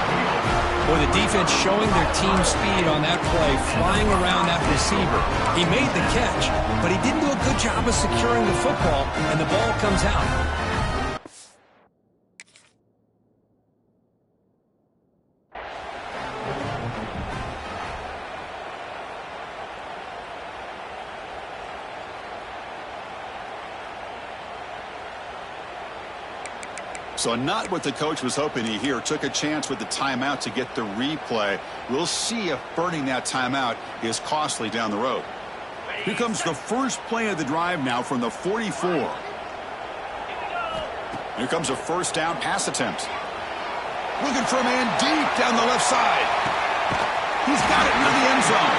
Boy, the defense showing their team speed on that play, flying around that receiver. He made the catch, but he didn't do a good job of securing the football, and the ball comes out. So not what the coach was hoping to hear. Took a chance with the timeout to get the replay. We'll see if burning that timeout is costly down the road. Here comes the first play of the drive now from the 44. Here comes a first down pass attempt. Looking for a man deep down the left side. He's got it near the end zone.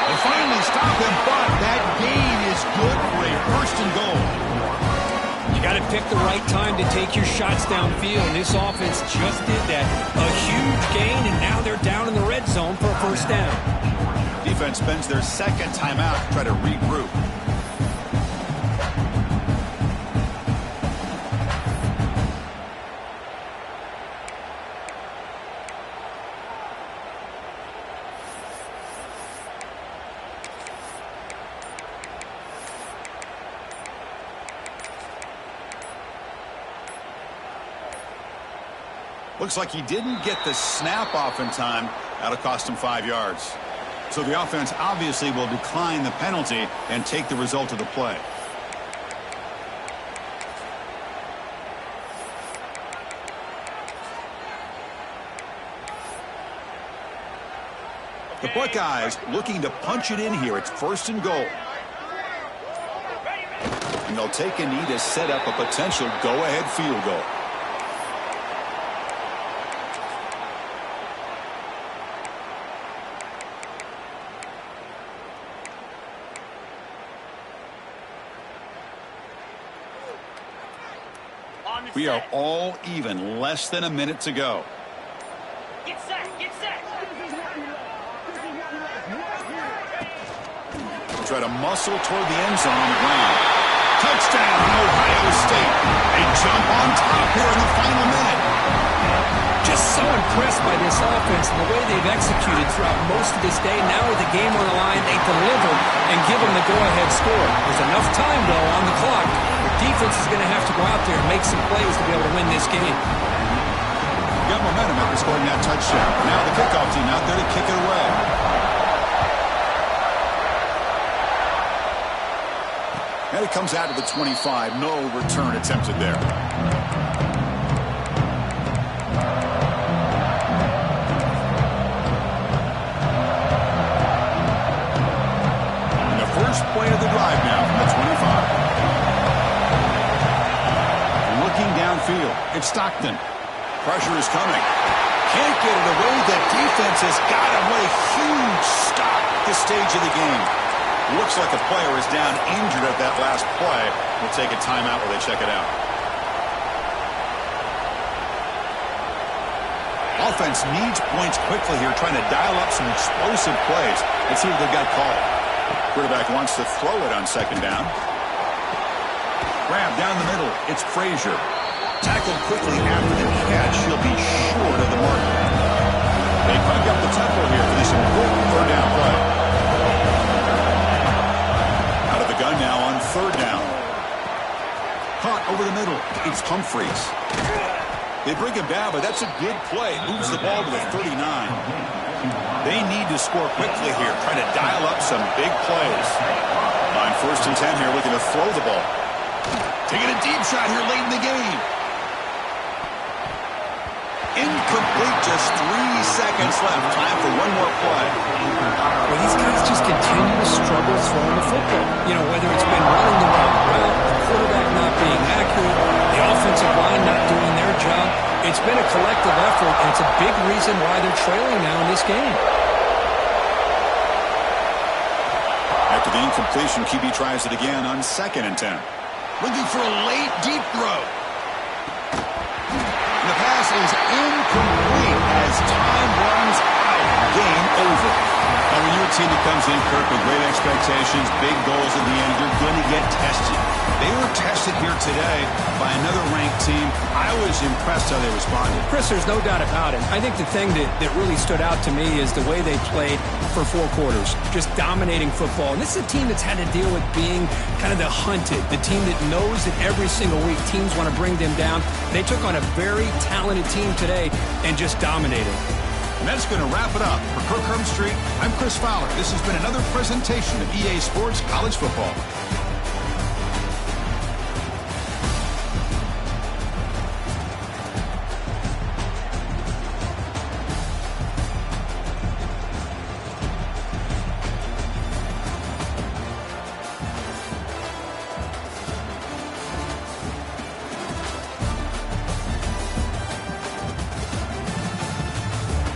They finally stop him, but that gain is good for a first and goal. You got to pick the right time to take your shots downfield. And this offense just did that. A huge gain, and now they're down in the red zone for a first down. Defense spends their second timeout to try to regroup. Looks like he didn't get the snap off in time. That'll cost him 5 yards. So the offense obviously will decline the penalty and take the result of the play. The Buckeyes looking to punch it in here. It's first and goal. And they'll take a knee to set up a potential go-ahead field goal. We are all even, less than a minute to go. Get set, get set. Try to muscle toward the end zone on the ground. Touchdown, Ohio State. They jump on top here in the final minute. Just so impressed by this offense and the way they've executed throughout most of this day. Now with the game on the line, they deliver and give them the go-ahead score. There's enough time, though, on the clock. Defense is going to have to go out there and make some plays to be able to win this game. Got momentum after scoring that touchdown. Now the kickoff team out there to kick it away. And it comes out to the 25. No return attempted there. And the first play of the drive now from the 25. Downfield. It's Stockton. Pressure is coming. Can't get it away. The defense has got him. What a huge stop at this stage of the game. Looks like a player is down injured at that last play. We'll take a timeout while they check it out. Offense needs points quickly here, trying to dial up some explosive plays. Let's see what they've got called. Quarterback wants to throw it on second down. Grab down the middle. It's Frazier. Tackled quickly after the catch. He'll be short of the mark. They crank up the tempo here for this important third down play. Out of the gun now on third down. Caught over the middle. It's Humphreys. They bring him down, but that's a good play. Moves the ball to the 39. They need to score quickly here. Trying to dial up some big plays. On first and 10 here, looking to throw the ball. Taking a deep shot here late in the game. Incomplete, just 3 seconds left. Time for one more play. Well, these guys just continue to struggle throwing the football. You know, whether it's been running the wrong route, the quarterback not being accurate, the offensive line not doing their job. It's been a collective effort, and it's a big reason why they're trailing now in this game. After the incompletion, QB tries it again on second and 10. Looking for a late, deep throw. And the pass is incomplete as time runs out. Game over. And when you're a team that comes in, Kirk, with great expectations, big goals at the end, you're going to get tested. They were tested here today by another ranked team. I was impressed how they responded. Chris, there's no doubt about it. I think the thing that really stood out to me is the way they played for 4 quarters, just dominating football. And this is a team that's had to deal with being kind of the hunted, the team that knows that every single week teams want to bring them down. They took on a very talented team today and just dominated. And that's going to wrap it up. For Kirk Herbstreit, I'm Chris Fowler. This has been another presentation of EA Sports College Football.